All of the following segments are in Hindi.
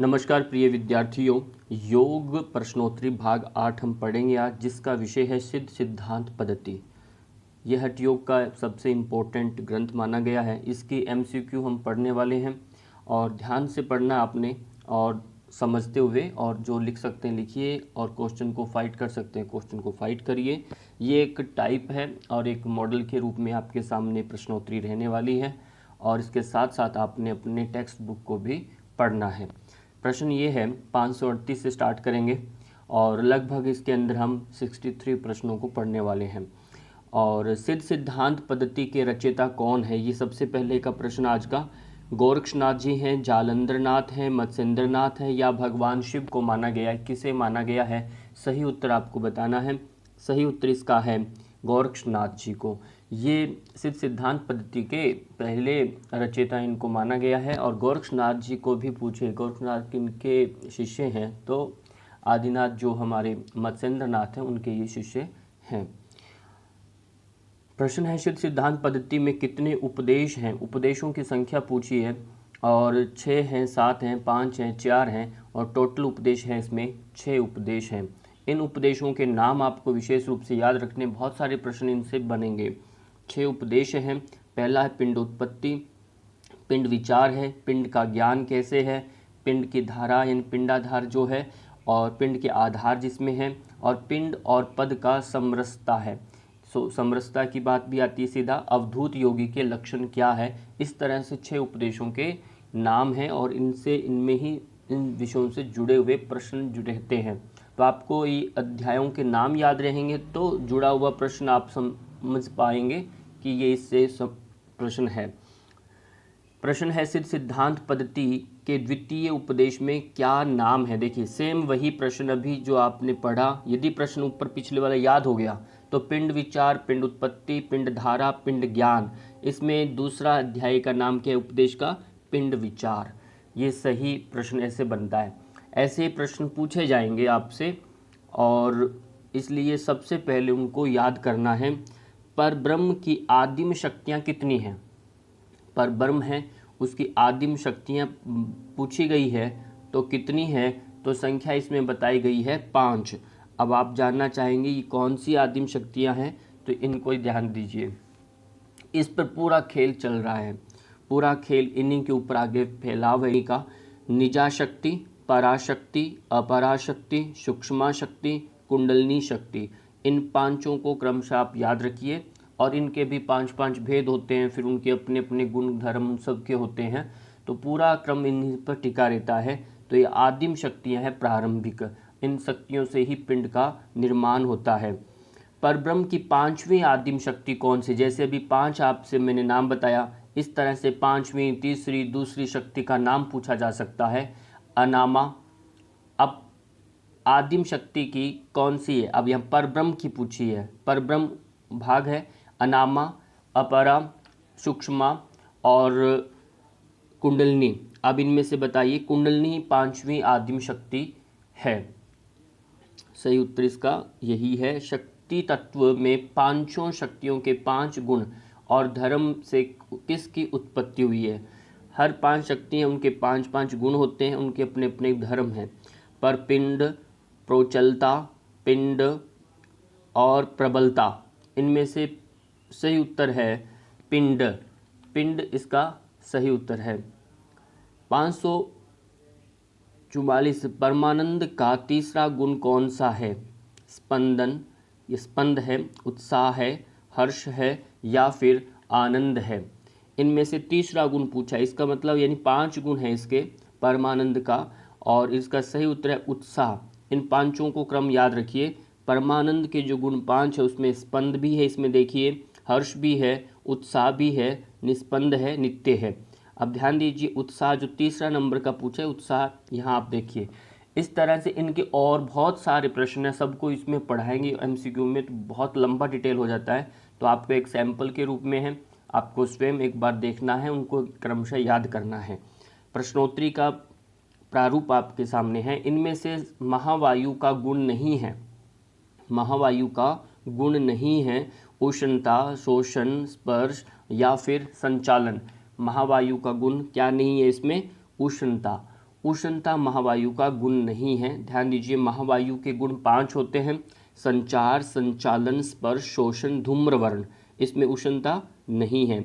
नमस्कार प्रिय विद्यार्थियों, योग प्रश्नोत्तरी भाग 8 हम पढ़ेंगे आज, जिसका विषय है सिद्ध सिद्धांत पद्धति। यह हठ योग का सबसे इम्पोर्टेंट ग्रंथ माना गया है। इसकी एमसीक्यू हम पढ़ने वाले हैं और ध्यान से पढ़ना आपने, और समझते हुए, और जो लिख सकते हैं लिखिए, और क्वेश्चन को फाइट कर सकते हैं क्वेश्चन को फाइट करिए। ये एक टाइप है और एक मॉडल के रूप में आपके सामने प्रश्नोत्तरी रहने वाली है, और इसके साथ साथ आपने अपने टेक्स्ट बुक को भी पढ़ना है। प्रश्न ये है, 538 से स्टार्ट करेंगे और लगभग इसके अंदर हम 63 प्रश्नों को पढ़ने वाले हैं। और सिद्ध सिद्धांत पद्धति के रचयिता कौन है, ये सबसे पहले का प्रश्न आज का। गोरक्षनाथ जी हैं, जालंधर नाथ हैं, मत्स्येंद्र नाथ हैं, या भगवान शिव को माना गया है, किसे माना गया है? सही उत्तर आपको बताना है। सही उत्तर इसका है गोरक्षनाथ जी को। ये सिद्ध सिद्धांत पद्धति के पहले रचयिता इनको माना गया है। और गोरक्षनाथ जी को भी पूछे, गोरक्षनाथ किनके शिष्य हैं, तो आदिनाथ जो हमारे मत्स्येंद्र नाथ हैं उनके ये शिष्य हैं। प्रश्न है, सिद्ध सिद्धांत पद्धति में कितने उपदेश हैं? उपदेशों की संख्या पूछी है, और 6 हैं, 7 हैं, 5 हैं, 4 हैं, और टोटल उपदेश हैं इसमें 6 उपदेश हैं। इन उपदेशों के नाम आपको विशेष रूप से याद रखने, बहुत सारे प्रश्न इनसे बनेंगे। 6 उपदेश हैं। पहला है पिंड उत्पत्ति, पिंड विचार है, पिंड का ज्ञान कैसे है, पिंड की धारा यानी पिंडाधार जो है, और पिंड के आधार जिसमें है, और पिंड और पद का समरसता है। समरसता की बात भी आती है सीधा। अवधूत योगी के लक्षण क्या है? इस तरह से 6 उपदेशों के नाम हैं, और इनमें ही इन विषयों से जुड़े हुए प्रश्न रहते हैं। तो आपको ये अध्यायों के नाम याद रहेंगे तो जुड़ा हुआ प्रश्न आप समझ पाएंगे कि ये इससे सब प्रश्न है। प्रश्न है, सिद्ध सिद्धांत पद्धति के द्वितीय उपदेश में क्या नाम है? देखिए, सेम वही प्रश्न अभी जो आपने पढ़ा। यदि प्रश्न ऊपर पिछले वाला याद हो गया तो पिंड विचार, पिंड उत्पत्ति, पिंड धारा, पिंड ज्ञान, इसमें दूसरा अध्याय का नाम क्या है उपदेश का? पिंड विचार। ये सही प्रश्न ऐसे बनता है। ऐसे प्रश्न पूछे जाएंगे आपसे, और इसलिए सबसे पहले उनको याद करना है। पर ब्रह्म की आदिम शक्तियाँ कितनी हैं? पर ब्रह्म है, उसकी आदिम शक्तियाँ पूछी गई है तो कितनी है? तो संख्या इसमें बताई गई है 5। अब आप जानना चाहेंगे ये कौन सी आदिम शक्तियाँ हैं, तो इनको ध्यान दीजिए। इस पर पूरा खेल चल रहा है, पूरा खेल इन्हीं के ऊपर आगे फैलाव है का। निजा शक्ति, पराशक्ति, अपराशक्ति, सूक्ष्मा शक्ति, कुंडलिनी शक्ति, इन पांचों को क्रमशः आप याद रखिए। और इनके भी 5-5 भेद होते हैं, फिर उनके अपने अपने गुण धर्म सबके होते हैं, तो पूरा क्रम इन्हीं पर टिका रहता है। तो ये आदिम शक्तियाँ हैं प्रारंभिक, इन शक्तियों से ही पिंड का निर्माण होता है। परब्रह्म की 5वीं आदिम शक्ति कौन सी? जैसे अभी 5 आपसे मैंने नाम बताया, इस तरह से 5वीं, तीसरी, दूसरी शक्ति का नाम पूछा जा सकता है, अनामा। अब आदिम शक्ति की कौन सी है? अब यहाँ परब्रह्म की पूछी है, परब्रह्म भाग है, अनामा, अपरा, सूक्ष्मा और कुंडलिनी। अब इनमें से बताइए, कुंडलिनी 5वीं आदिम शक्ति है। सही उत्तर इसका यही है। शक्ति तत्व में पांचों शक्तियों के 5 गुण और धर्म से किसकी उत्पत्ति हुई है? हर 5 शक्तियाँ, उनके 5-5 गुण होते हैं, उनके अपने अपने धर्म हैं। पर पिंड, प्रोचलता, पिंड और प्रबलता, इनमें से सही उत्तर है पिंड। पिंड इसका सही उत्तर है। 544, परमानंद का तीसरा गुण कौन सा है? स्पंदन, ये स्पंद है, उत्साह है, हर्ष है, या फिर आनंद है। इनमें से तीसरा गुण पूछा है, इसका मतलब यानी 5 गुण है इसके परमानंद का, और इसका सही उत्तर है उत्साह। इन पांचों को क्रम याद रखिए। परमानंद के जो गुण 5 है उसमें स्पंद भी है, इसमें देखिए हर्ष भी है, उत्साह भी है, निस्पंद है, नित्य है। अब ध्यान दीजिए, उत्साह जो तीसरा नंबर का पूछा है, उत्साह यहाँ आप देखिए। इस तरह से इनके और बहुत सारे प्रश्न हैं, सबको इसमें पढ़ाएंगे एमसीक्यू में, तो बहुत लंबा डिटेल हो जाता है। तो आपको एक सैंपल के रूप में है, आपको स्वयं एक बार देखना है, उनको क्रमशः याद करना है। प्रश्नोत्तरी का प्रारूप आपके सामने है। इनमें से महावायु का गुण नहीं है, महावायु का गुण नहीं है उष्णता, शोषण, स्पर्श या फिर संचालन। महावायु का गुण क्या नहीं है इसमें? उष्णता। उष्णता महावायु का गुण नहीं है। ध्यान दीजिए, महावायु के गुण 5 होते हैं: संचार, संचालन, स्पर्श, शोषण, धूम्रवर्ण। इसमें उष्णता नहीं है,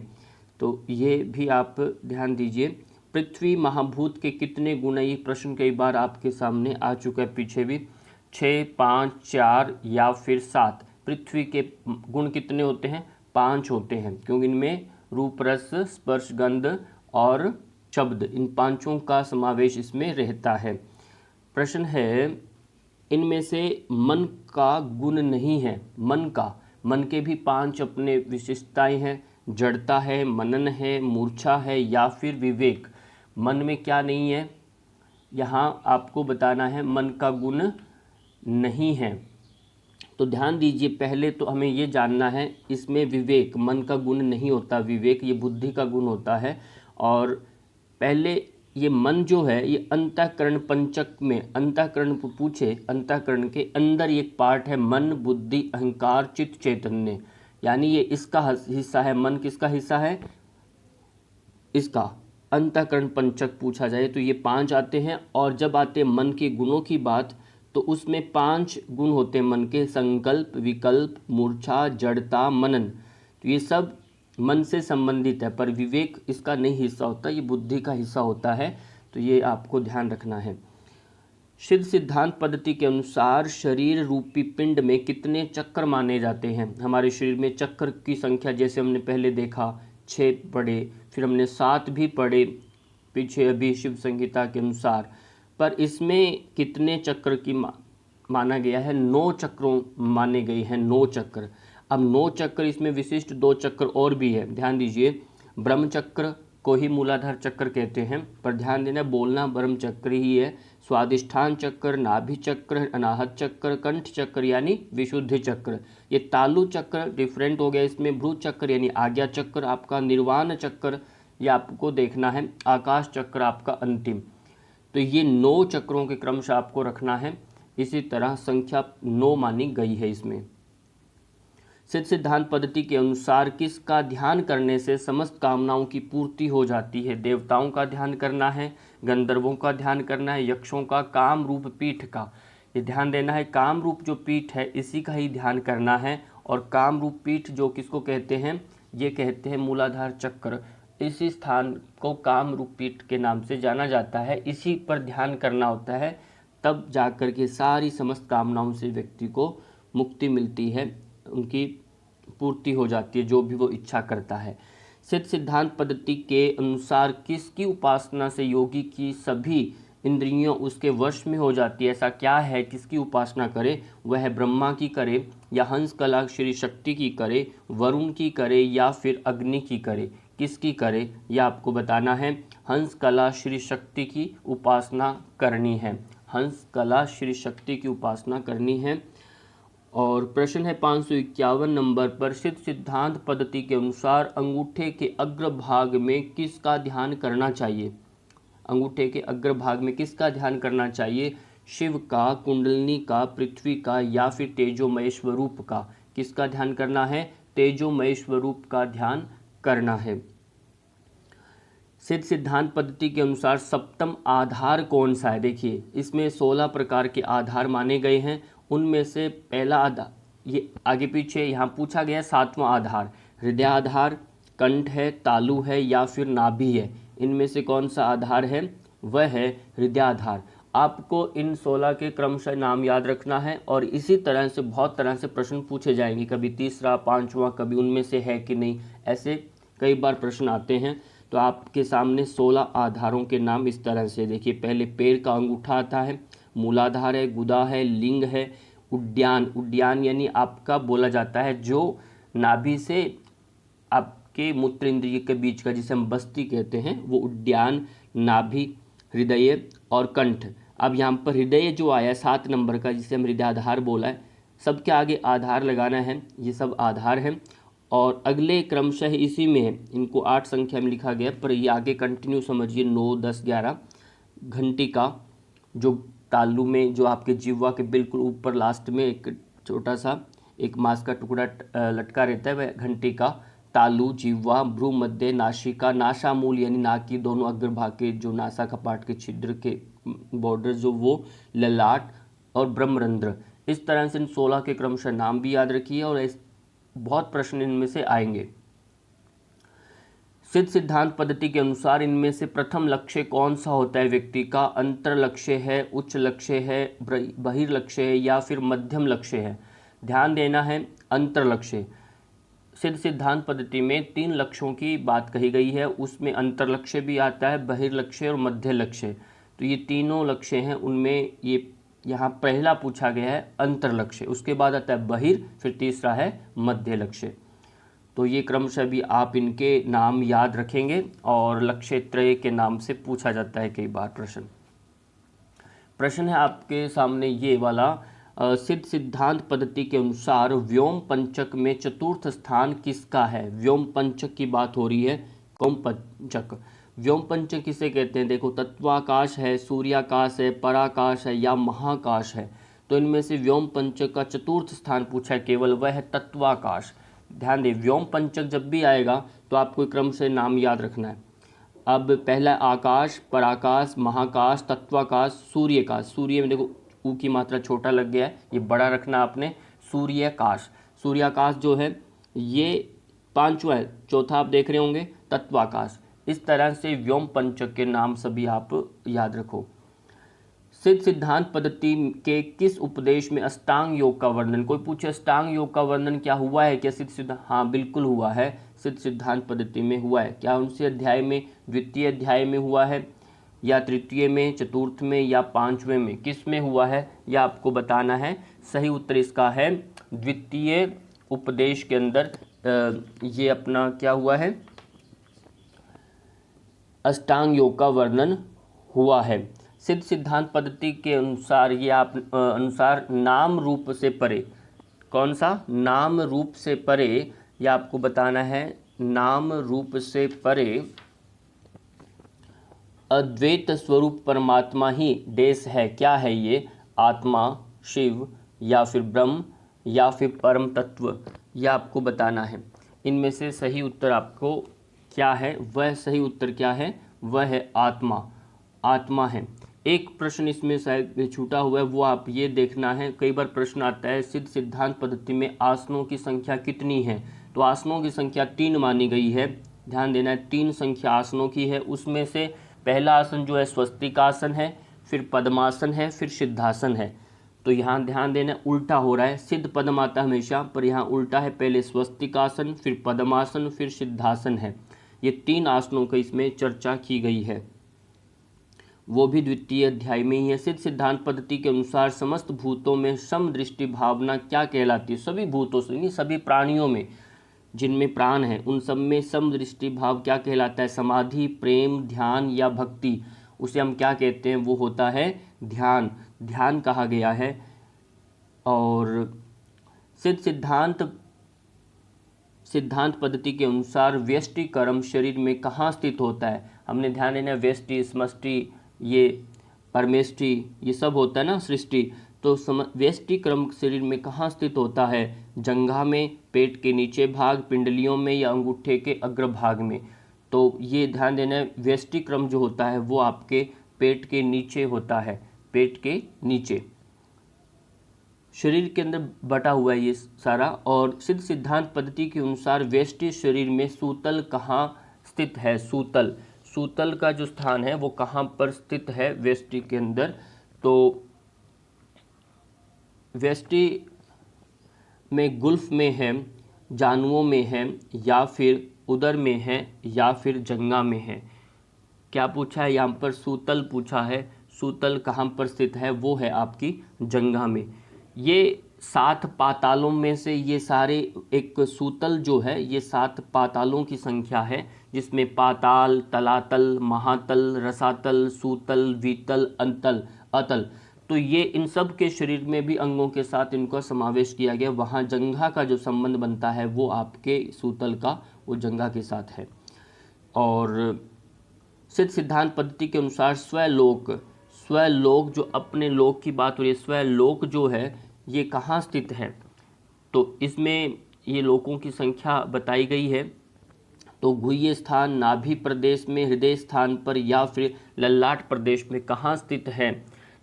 तो ये भी आप ध्यान दीजिए। पृथ्वी महाभूत के कितने गुण है, ये प्रश्न कई बार आपके सामने आ चुका है पीछे भी। 6, 5, 4 या फिर 7। पृथ्वी के गुण कितने होते हैं? 5 होते हैं, क्योंकि इनमें रूप, रस, स्पर्श, गंध और शब्द, इन पांचों का समावेश इसमें रहता है। प्रश्न है, इनमें से मन का गुण नहीं है। मन के भी 5 अपने विशेषताएं हैं: जड़ता है, मनन है, मूर्छा है या फिर विवेक। मन में क्या नहीं है, यहाँ आपको बताना है। मन का गुण नहीं है, तो ध्यान दीजिए। पहले तो हमें ये जानना है, इसमें विवेक मन का गुण नहीं होता। विवेक ये बुद्धि का गुण होता है। और पहले ये मन जो है, ये अंतःकरण पंचक में, अंतःकरण को पूछे, अंतःकरण के अंदर एक पार्ट है मन, बुद्धि, अहंकार, चित्त, चैतन्य, यानी ये इसका हिस्सा है। मन किसका हिस्सा है? इसका। अंतःकरण पंचक पूछा जाए तो ये 5 आते हैं। और जब आते हैं मन के गुणों की बात, तो उसमें 5 गुण होते हैं मन के: संकल्प, विकल्प, मूर्छा, जड़ता, मनन। तो ये सब मन से संबंधित है, पर विवेक इसका नहीं हिस्सा होता, ये बुद्धि का हिस्सा होता है। तो ये आपको ध्यान रखना है। सिद्ध सिद्धांत पद्धति के अनुसार शरीर रूपी पिंड में कितने चक्र माने जाते हैं? हमारे शरीर में चक्र की संख्या, जैसे हमने पहले देखा 6 पढ़े, फिर हमने 7 भी पढ़े पीछे अभी शिव संहिता के अनुसार। पर इसमें कितने चक्र की माना गया है? 9 चक्रों माने गए हैं, 9 चक्र। अब 9 चक्र, इसमें विशिष्ट 2 चक्र और भी है। ध्यान दीजिए, ब्रह्म चक्र को ही मूलाधार चक्र कहते हैं, पर ध्यान देना, बोलना ब्रह्म चक्र ही है। स्वादिष्ठान चक्र, नाभि चक्र, अनाहत चक्र, कंठ चक्र यानी विशुद्धि चक्र। ये तालु चक्र डिफरेंट हो गया, इसमें भ्रू चक्र यानी आज्ञा चक्र आपका, निर्वाण चक्र ये आपको देखना है, आकाश चक्र आपका अंतिम। तो ये 9 चक्रों के क्रमशः आपको रखना है। इसी तरह संख्या 9 मानी गई है इसमें। सिद्ध सिद्धांत पद्धति के अनुसार किसका ध्यान करने से समस्त कामनाओं की पूर्ति हो जाती है? देवताओं का ध्यान करना है, गंधर्वों का ध्यान करना है, यक्षों का, काम रूप पीठ का। ये ध्यान देना है, काम रूप जो पीठ है इसी का ही ध्यान करना है। और काम रूप पीठ जो किसको कहते हैं? ये कहते हैं मूलाधार चक्र। इसी स्थान को काम रूप पीठ के नाम से जाना जाता है। इसी पर ध्यान करना होता है, तब जाकर के सारी समस्त कामनाओं से व्यक्ति को मुक्ति मिलती है, उनकी पूर्ति हो जाती है, जो भी वो इच्छा करता है। सिद्ध सिद्धांत पद्धति के अनुसार किसकी उपासना से योगी की सभी इंद्रियों उसके वश में हो जाती है? ऐसा क्या है, किसकी उपासना करे? वह ब्रह्मा की करे, या हंस कला श्री शक्ति की करे, वरुण की करे, या फिर अग्नि की करे? किसकी करे, यह आपको बताना है। हंस कला श्री शक्ति की उपासना करनी है। हंस कला श्री शक्ति की उपासना करनी है। और प्रश्न है 551 नंबर पर, सिद्ध सिद्धांत पद्धति के अनुसार अंगूठे के अग्रभाग में किसका ध्यान करना चाहिए? अंगूठे के अग्रभाग में किसका ध्यान करना चाहिए? शिव का, कुंडलिनी का, पृथ्वी का, या फिर तेजोमय स्वरूप का? किसका ध्यान करना है? तेजोमय स्वरूप का ध्यान करना है। सिद्ध सिद्धांत पद्धति के अनुसार सप्तम आधार कौन सा है? देखिए, इसमें 16 प्रकार के आधार माने गए हैं। उनमें से पहला आधार, ये आगे पीछे यहाँ पूछा गया, 7वां आधार हृदय आधार, कंठ है, तालु है, या फिर नाभि है? इनमें से कौन सा आधार है? वह है हृदय आधार। आपको इन 16 के क्रमशः नाम याद रखना है। और इसी तरह से बहुत तरह से प्रश्न पूछे जाएंगे, कभी तीसरा, 5वां, कभी उनमें से है कि नहीं, ऐसे कई बार प्रश्न आते हैं। तो आपके सामने 16 आधारों के नाम इस तरह से देखिए। पहले पैर का अंगूठा आता है, मूलाधार है, गुदा है, लिंग है, उद्यान। उद्यान यानी आपका बोला जाता है जो नाभि से आपके मूत्र इंद्रिय के बीच का, जिसे हम बस्ती कहते हैं, वो उद्यान, नाभि, हृदय और कंठ। अब यहाँ पर हृदय जो आया 7 नंबर का, जिसे हम हृदयाधार बोला है, सबके आगे आधार लगाना है। ये सब आधार हैं। और अगले क्रमशः इसी में है, इनको 8 संख्या में लिखा गया, पर ये आगे कंटिन्यू समझिए। 9, 10, 11 घंटी का, जो तालु में, जो आपके जिह्वा के बिल्कुल ऊपर लास्ट में एक छोटा सा एक मांस का टुकड़ा लटका रहता है, वह घंटी का। तालु, जिह्वा, भ्रू मध्य, नासिका, नासामूल यानी नाक की दोनों अग्रभाग के जो नासा कपाट के छिद्र के बॉर्डर जो वो ललाट और ब्रह्मरंध्र। इस तरह से इन 16 के क्रमशः नाम भी याद रखिए और बहुत प्रश्न इनमें से आएंगे। सिद्ध सिद्धांत पद्धति के अनुसार इनमें से प्रथम लक्ष्य कौन सा होता है व्यक्ति का? अंतर लक्ष्य है, उच्च लक्ष्य है, बहिर्लक्ष्य है या फिर मध्यम लक्ष्य है? ध्यान देना है, अंतर लक्ष्य। सिद्ध सिद्धांत पद्धति में 3 लक्ष्यों की बात कही गई है, उसमें अंतर लक्ष्य भी आता है, बहिर्लक्ष्य और मध्य लक्ष्य। तो ये तीनों लक्ष्य हैं, उनमें ये यहाँ पहला पूछा गया है अंतर लक्ष्य, उसके बाद आता है बहिर, फिर तीसरा है मध्य लक्ष्य। तो ये क्रमशः भी आप इनके नाम याद रखेंगे और लक्ष्य त्रय के नाम से पूछा जाता है कई बार प्रश्न है आपके सामने ये वाला। सिद्ध सिद्धांत पद्धति के अनुसार व्योम पंचक में चतुर्थ स्थान किसका है? व्योम पंचक की बात हो रही है। कौन पंचक? व्योम पंचक किसे कहते हैं? देखो, तत्वाकाश है, सूर्याकाश है, पराकाश है या महाकाश है। तो इनमें से व्योम पंचक का चतुर्थ स्थान पूछा है केवल, वह है तत्वाकाश। ध्यान दें, व्योम पंचक जब भी आएगा तो आपको क्रम से नाम याद रखना है। अब पहला आकाश, पराकाश, महाकाश, तत्वाकाश, सूर्यकाश। सूर्य में देखो ऊ की मात्रा छोटा लग गया है, ये बड़ा रखना आपने। सूर्याकाश, सूर्याकाश जो है ये 5वां है, चौथा आप देख रहे होंगे तत्वाकाश। इस तरह से व्योम पंचक के नाम सभी आप याद रखो। सिद्ध सिद्धांत पद्धति के किस उपदेश में अष्टांग योग का वर्णन? कोई पूछे अष्टांग योग का वर्णन क्या हुआ है क्या सिद्ध सिद्धांत? हाँ बिल्कुल हुआ है, सिद्ध सिद्धांत पद्धति में हुआ है। क्या उनसे अध्याय में, द्वितीय अध्याय में हुआ है या तृतीय में, चतुर्थ में या 5वें में? किस में हुआ है यह आपको बताना है। सही उत्तर इसका है द्वितीय उपदेश के अंदर ये अपना क्या हुआ है, अष्टांग योग का वर्णन हुआ है। सिद्ध सिद्धांत पद्धति के अनुसार ये आप अनुसार नाम रूप से परे, कौन सा? नाम रूप से परे, यह आपको बताना है। नाम रूप से परे अद्वैत स्वरूप परमात्मा ही देश है। क्या है ये? आत्मा, शिव या फिर ब्रह्म या फिर परम तत्व, यह आपको बताना है। इनमें से सही उत्तर आपको क्या है? वह सही उत्तर क्या है? वह है आत्मा, आत्मा है। एक प्रश्न इसमें शायद छूटा हुआ है, वो आप ये देखना है। कई बार प्रश्न आता है सिद्ध सिद्धांत पद्धति में आसनों की संख्या कितनी है? तो आसनों की संख्या 3 मानी गई है। ध्यान देना है, 3 संख्या आसनों की है। उसमें से पहला आसन जो है स्वस्तिकासन है, फिर पद्मासन है, फिर सिद्धासन है। तो यहाँ ध्यान देना, उल्टा हो रहा है। सिद्ध पद्म आता है हमेशा, पर यहाँ उल्टा है। पहले स्वस्तिकासन, फिर पद्मासन, फिर सिद्धासन है। ये 3 आसनों की इसमें चर्चा की गई है, वो भी द्वितीय अध्याय में ही है। सिद्ध सिद्धांत पद्धति के अनुसार समस्त भूतों में समदृष्टि भावना क्या कहलाती है? सभी भूतों से नहीं, सभी प्राणियों में जिनमें प्राण है उन सब में समदृष्टि भाव क्या कहलाता है? समाधि, प्रेम, ध्यान या भक्ति, उसे हम क्या कहते हैं? वो होता है ध्यान, ध्यान कहा गया है। और सिद्ध सिद्धांत पद्धति के अनुसार व्यष्टि कर्म शरीर में कहाँ स्थित होता है? हमने ध्यान देना, व्यष्टि, समष्टि, ये परमेष्टि, ये सब होता है ना सृष्टि। तो व्यष्टि क्रम शरीर में कहाँ स्थित होता है? जंघा में, पेट के नीचे भाग, पिंडलियों में या अंगूठे के अग्रभाग में। तो ये ध्यान देना, व्यष्टि क्रम जो होता है वो आपके पेट के नीचे होता है, पेट के नीचे शरीर के अंदर बटा हुआ है ये सारा। और सिद्ध सिद्धांत पद्धति के अनुसार व्यष्टि शरीर में सूतल कहाँ स्थित है? सूतल, सूतल का जो स्थान है वो कहाँ पर स्थित है व्यष्टि के अंदर? तो व्यष्टि में गुल्फ में है, जानुओं में है या फिर उदर में है या फिर जंघा में है? क्या पूछा है यहाँ पर? सूतल पूछा है। सूतल कहाँ पर स्थित है? वो है आपकी जंघा में। ये 7 पातालों में से ये सारे, एक सूतल जो है ये 7 पातालों की संख्या है, जिसमें पाताल, तलातल, महातल, रसातल, सूतल, वीतल, अंतल, अतल। तो ये इन सब के शरीर में भी अंगों के साथ इनका समावेश किया गया। वहाँ जंघा का जो संबंध बनता है वो आपके सूतल का, वो जंघा के साथ है। और सिद्ध सिद्धांत पद्धति के अनुसार स्वलोक, स्वलोक जो अपने लोक की बात हो रही है, स्वलोक जो है ये कहाँ स्थित है? तो इसमें ये लोकों की संख्या बताई गई है। तो गुह्य स्थान नाभि प्रदेश में, हृदय स्थान पर या फिर ललाट प्रदेश में कहाँ स्थित है,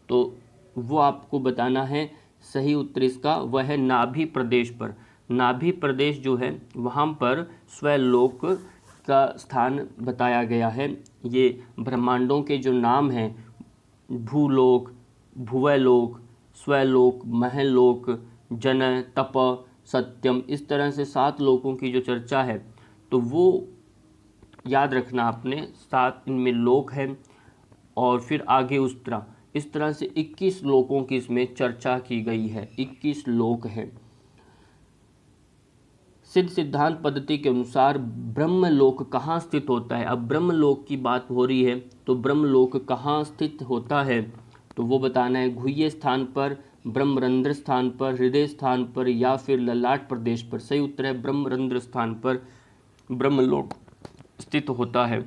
तो वो आपको बताना है। सही उत्तर इसका वह है नाभि प्रदेश पर। नाभि प्रदेश जो है वहाँ पर स्वलोक का स्थान बताया गया है। ये ब्रह्मांडों के जो नाम हैं, भूलोक, भुवलोक, स्वलोक, महलोक, जनय, तप, सत्यम, इस तरह से 7 लोकों की जो चर्चा है, तो वो याद रखना आपने। 7 इनमें लोक हैं और फिर आगे उस तरह इस तरह से 21 लोकों की इसमें चर्चा की गई है। 21 लोक हैं। सिद्ध सिद्धांत पद्धति के अनुसार ब्रह्मलोक कहाँ स्थित होता है। अब ब्रह्मलोक की बात हो रही है, तो ब्रह्मलोक कहाँ स्थित होता है, तो वो बताना है। गुह्य स्थान पर, ब्रह्मरंध्र स्थान पर, हृदय स्थान पर या फिर ललाट प्रदेश पर। सही उत्तर है ब्रह्मरंध्र स्थान पर ब्रह्मलोक स्थित होता है।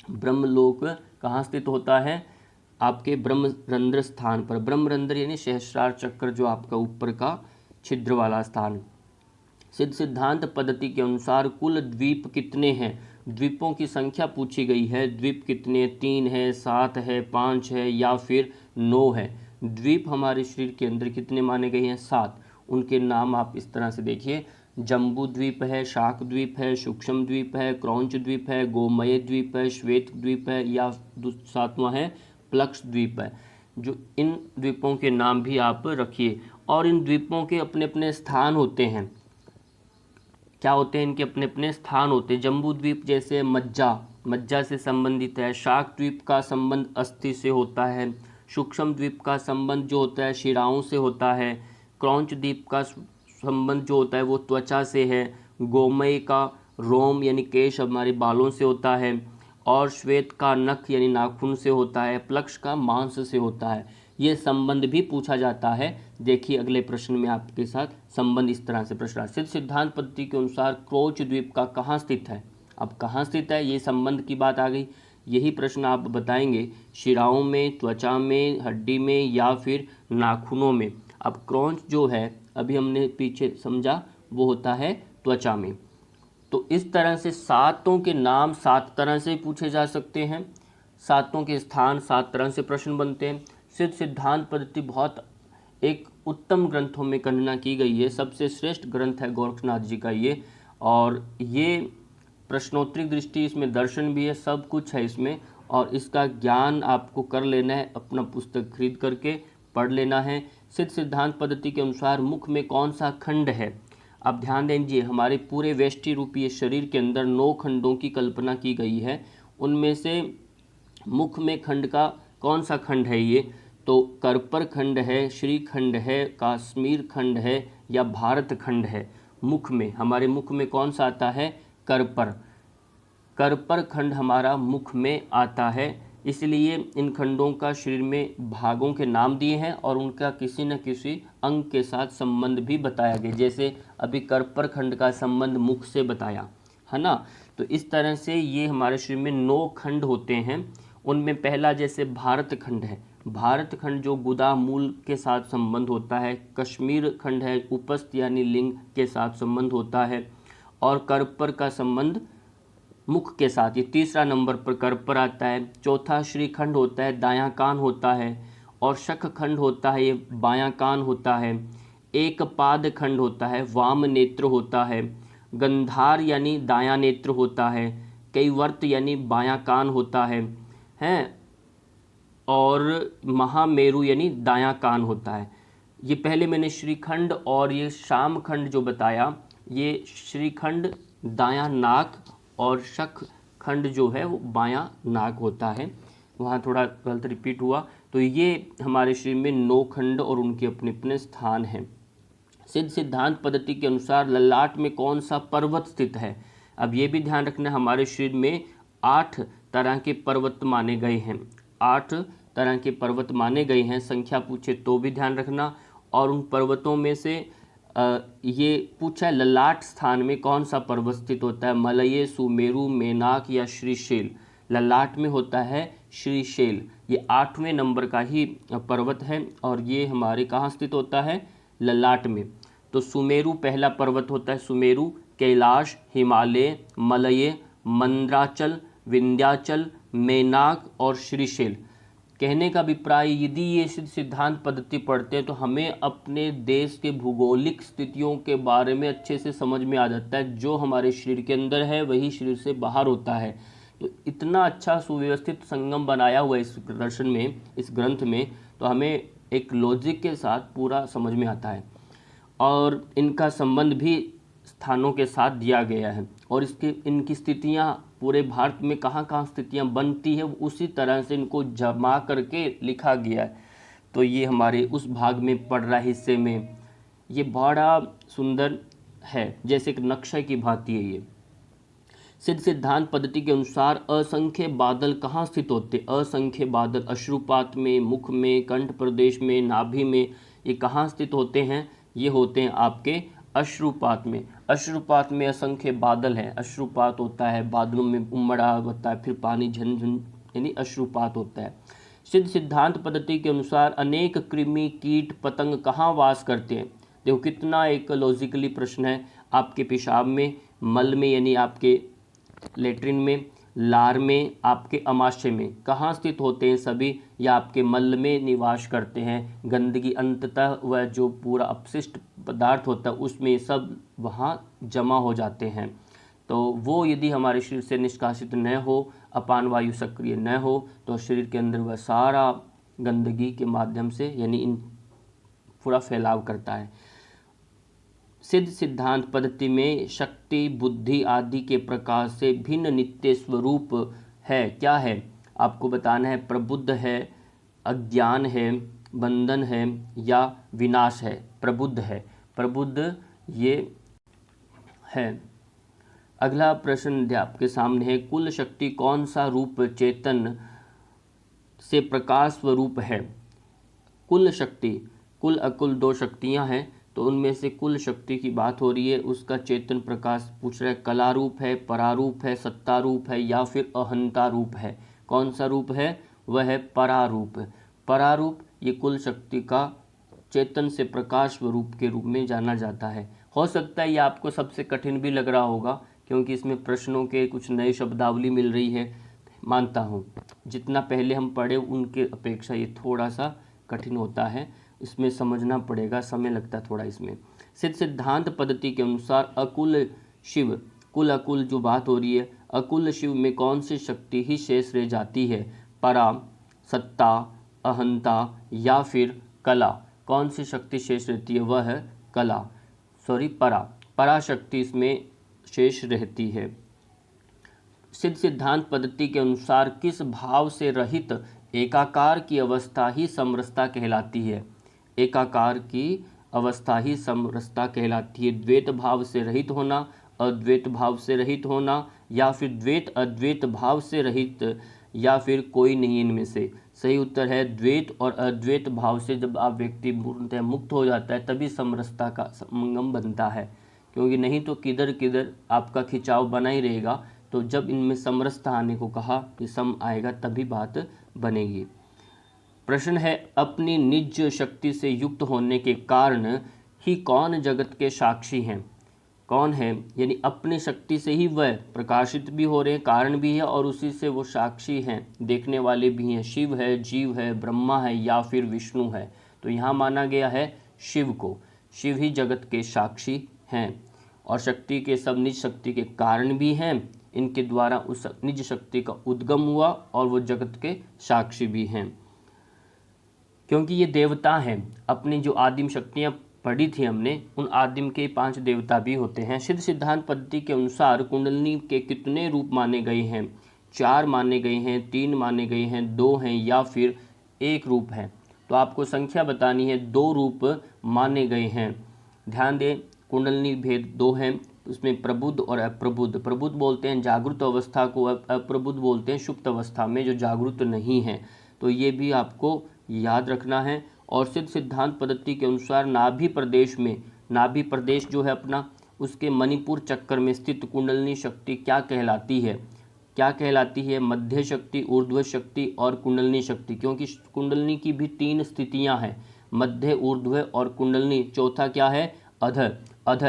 ब्रह्मलोक कहाँ स्थित होता है, आपके ब्रह्मरंध्र स्थान पर। ब्रह्मरंध्र यानी सहस्रार चक्र, जो आपका ऊपर का छिद्र वाला स्थान। सिद्ध सिद्धांत पद्धति के अनुसार कुल द्वीप कितने हैं। द्वीपों की संख्या पूछी गई है। द्वीप कितने, 3 है, 7 है, 5 है या फिर 9 है। द्वीप हमारे शरीर के अंदर कितने माने गए हैं, 7। उनके नाम आप इस तरह से देखिए, जम्बू द्वीप है, शाक द्वीप है, सूक्ष्म द्वीप है, क्रौंच द्वीप है, गोमय द्वीप है, श्वेत द्वीप है या 7वां है प्लक्ष द्वीप है। जो इन द्वीपों के नाम भी आप रखिए। और इन द्वीपों के अपने अपने स्थान होते हैं। क्या होते हैं, इनके अपने अपने स्थान होते हैं। जम्बू द्वीप जैसे मज्जा से संबंधित है। शाक द्वीप का संबंध अस्थि से होता है। सूक्ष्म द्वीप का संबंध जो होता है शिराओं से होता है। क्रौंच द्वीप का संबंध जो होता है वो त्वचा से है। गोमय का रोम यानी केश हमारे बालों से होता है। और श्वेत का नख यानी नाखून से होता है। प्लक्ष का मांस से होता है। ये संबंध भी पूछा जाता है। देखिए अगले प्रश्न में आपके साथ संबंध इस तरह से प्रश्न। सिद्ध सिद्धांत पद्धति के अनुसार क्रौंच द्वीप का कहाँ स्थित है। अब कहाँ स्थित है, ये संबंध की बात आ गई। यही प्रश्न आप बताएंगे, शिराओं में, त्वचा में, हड्डी में या फिर नाखूनों में। अब क्रौंच जो है अभी हमने पीछे समझा, वो होता है त्वचा में। तो इस तरह से 7 के नाम 7 तरह से पूछे जा सकते हैं। 7 के स्थान 7 तरह से प्रश्न बनते हैं। सिद्ध सिद्धांत पद्धति बहुत एक उत्तम ग्रंथों में गणना की गई है। सबसे श्रेष्ठ ग्रंथ है गोरखनाथ जी का ये। और ये प्रश्नोत्तरी दृष्टि, इसमें दर्शन भी है, सब कुछ है इसमें। और इसका ज्ञान आपको कर लेना है, अपना पुस्तक खरीद करके पढ़ लेना है। सिद्ध सिद्धांत पद्धति के अनुसार मुख में कौन सा खंड है। अब ध्यान दीजिए, हमारे पूरे वेष्टि रूपी शरीर के अंदर 9 खंडों की कल्पना की गई है। उनमें से मुख में खंड का कौन सा खंड है ये, तो करपर खंड है, श्रीखंड है, कश्मीर खंड है या भारत खंड है। मुख में, हमारे मुख में कौन सा आता है, करपर खंड हमारा मुख में आता है। इसलिए इन खंडों का शरीर में भागों के नाम दिए हैं और उनका किसी न किसी अंग के साथ संबंध भी बताया गया। जैसे अभी करपर खंड का संबंध मुख से बताया है ना। तो इस तरह से ये हमारे शरीर में 9 खंड होते हैं। उनमें पहला जैसे भारत खंड है। भारत खंड जो गुदा मूल के साथ संबंध होता है। कश्मीर खंड है, उपस्थ यानी लिंग के साथ संबंध होता है। और करपर का संबंध मुख के साथ, ये तीसरा नंबर पर करपर आता है। चौथा श्रीखंड होता है, दायां कान होता है। और शख खंड होता है, ये बायां कान होता है। एक पाद खंड होता है, वाम नेत्र होता है। गंधार यानी दायां नेत्र होता है। कैवर्त यानी बायां कान होता है हैं। और महामेरु यानी दायां कान होता है। ये पहले मैंने श्रीखंड और ये शामखंड जो बताया, ये श्रीखंड दायां नाक और शख खंड जो है वो बायां नाक होता है। वहाँ थोड़ा गलत रिपीट हुआ। तो ये हमारे शरीर में 9 खंड और उनके अपने अपने स्थान हैं। सिद्ध सिद्धांत पद्धति के अनुसार ललाट में कौन सा पर्वत स्थित है। अब ये भी ध्यान रखना, हमारे शरीर में 8 तरह के पर्वत माने गए हैं। 8 तरह के पर्वत माने गए हैं। संख्या पूछे तो भी ध्यान रखना। और उन पर्वतों में से ये पूछा है ललाट स्थान में कौन सा पर्वत स्थित होता है। मलय, सुमेरु, मेनाक या श्रीशैल। ललाट में होता है श्रीशैल। ये 8वें नंबर का ही पर्वत है और ये हमारे कहाँ स्थित होता है, ललाट में। तो सुमेरु पहला पर्वत होता है, सुमेरु कैलाश, हिमालय, मलय, मंद्राचल, विंध्याचल, मेनाक और श्रीशैल। कहने का अभिप्राय, यदि ये सिद्धांत पद्धति पढ़ते हैं तो हमें अपने देश के भूगोलिक स्थितियों के बारे में अच्छे से समझ में आ जाता है। जो हमारे शरीर के अंदर है वही शरीर से बाहर होता है। तो इतना अच्छा सुव्यवस्थित संगम बनाया हुआ है इस दर्शन में, इस ग्रंथ में, तो हमें एक लॉजिक के साथ पूरा समझ में आता है। और इनका संबंध भी स्थानों के साथ दिया गया है और इनकी स्थितियाँ पूरे भारत में कहाँ कहाँ स्थितियाँ बनती है उसी तरह से इनको जमा करके लिखा गया है। तो ये हमारे उस भाग में पढ़ रहा हिस्से में ये बड़ा सुंदर है, जैसे एक नक्शे की भांति है ये। सिद्ध सिद्धांत पद्धति के अनुसार असंख्य बादल कहाँ स्थित होते? असंख्य बादल अश्रुपात में, मुख में, कंठ प्रदेश में, नाभि में, ये कहाँ स्थित होते हैं? ये होते हैं आपके अश्रुपात में। अश्रुपात में असंख्य बादल है, अश्रुपात होता है, बादलों में उमड़ा होता है, फिर पानी झनझन, यानी अश्रुपात होता है। सिद्ध सिद्धांत पद्धति के अनुसार अनेक कृमि, कीट, पतंग कहाँ वास करते हैं? देखो कितना एक लॉजिकली प्रश्न है। आपके पेशाब में, मल में यानी आपके लेट्रिन में, लार में, आपके अमाशय में कहाँ स्थित होते हैं सभी? या आपके मल में निवास करते हैं। गंदगी अंततः वह जो पूरा अपशिष्ट पदार्थ होता है उसमें सब वहाँ जमा हो जाते हैं। तो वो यदि हमारे शरीर से निष्कासित न हो, अपान वायु सक्रिय न हो, तो शरीर के अंदर वह सारा गंदगी के माध्यम से यानी इन पूरा फैलाव करता है। सिद्ध सिद्धांत पद्धति में शक्ति, बुद्धि आदि के प्रकाश से भिन्न नित्य स्वरूप है। क्या है आपको बताना है? प्रबुद्ध है, अज्ञान है, बंधन है या विनाश है? प्रबुद्ध है, प्रबुद्ध ये है। अगला प्रश्न आपके सामने है, कुल शक्ति कौन सा रूप चेतन से प्रकाश स्वरूप है? कुल शक्ति, कुल अकुल दो शक्तियां हैं, तो उनमें से कुल शक्ति की बात हो रही है। उसका चेतन प्रकाश पूछ रहा है, कला रूप है, परारूप है, सत्ता रूप है या फिर अहंता रूप है? कौन सा रूप है? वह है परारूप। परारूप ये कुल शक्ति का चेतन से प्रकाश स्वरूप के रूप में जाना जाता है। हो सकता है ये आपको सबसे कठिन भी लग रहा होगा, क्योंकि इसमें प्रश्नों के कुछ नए शब्दावली मिल रही है। मानता हूँ जितना पहले हम पढ़े उनके अपेक्षा ये थोड़ा सा कठिन होता है, इसमें समझना पड़ेगा, समय लगता है थोड़ा इसमें। सिद्ध सिद्धांत पद्धति के अनुसार अकुल शिव, कुल अकुल जो बात हो रही है, अकुल शिव में कौन सी शक्ति ही शेष रह जाती है? परा, सत्ता, अहंता या फिर कला? कौन सी शक्ति शेष रहती है? वह है कला, सॉरी परा, पराशक्ति इसमें शेष रहती है। सिद्ध सिद्धांत पद्धति के अनुसार किस भाव से रहित एकाकार की अवस्था ही समरसता कहलाती है? एकाकार की अवस्था ही समरसता कहलाती है। द्वैत भाव से रहित होना, अद्वैत भाव से रहित होना या फिर द्वैत अद्वैत भाव से रहित या फिर कोई नहीं इनमें से? सही उत्तर है द्वैत और अद्वैत भाव से जब आप व्यक्ति पूर्णतः मुक्त हो जाता है तभी समरसता का संगम बनता है, क्योंकि नहीं तो किधर किधर आपका खिंचाव बना ही रहेगा। तो जब इनमें समरसता आने को कहा कि सम आएगा तभी बात बनेगी। प्रश्न है, अपनी निज शक्ति से युक्त होने के कारण ही कौन जगत के साक्षी हैं? कौन है? यानी अपनी शक्ति से ही वह प्रकाशित भी हो रहे हैं, कारण भी है और उसी से वो साक्षी हैं, देखने वाले भी हैं। शिव है, जीव है, ब्रह्मा है या फिर विष्णु है? तो यहाँ माना गया है शिव को। शिव ही जगत के साक्षी हैं और शक्ति के सब निज शक्ति के कारण भी हैं। इनके द्वारा उस निज शक्ति का उद्गम हुआ और वो जगत के साक्षी भी हैं, क्योंकि ये देवता हैं। अपनी जो आदिम शक्तियाँ पढ़ी थी हमने, उन आदिम के 5 देवता भी होते हैं। सिद्ध सिद्धांत पद्धति के अनुसार कुंडलिनी के कितने रूप माने गए हैं? 4 माने गए हैं, 3 माने गए हैं, 2 हैं या फिर 1 रूप है? तो आपको संख्या बतानी है। 2 रूप माने गए हैं। ध्यान दें, कुंडलिनी भेद 2 हैं, उसमें प्रबुद्ध और अप्रबुद्ध। प्रबुद्ध बोलते हैं जागृत अवस्था को, अप्रबुद्ध बोलते हैं सुप्त अवस्था में जो जागृत नहीं है। तो ये भी आपको याद रखना है। और सिद्ध सिद्धांत पद्धति के अनुसार नाभि प्रदेश में, नाभि प्रदेश जो है अपना, उसके मणिपुर चक्कर में स्थित कुंडलिनी शक्ति क्या कहलाती है? क्या कहलाती है? मध्य शक्ति, ऊर्ध्व शक्ति और कुंडलिनी शक्ति। क्योंकि कुंडलिनी की भी 3 स्थितियां हैं, मध्य, ऊर्ध्व और कुंडलिनी। चौथा क्या है? अध। अध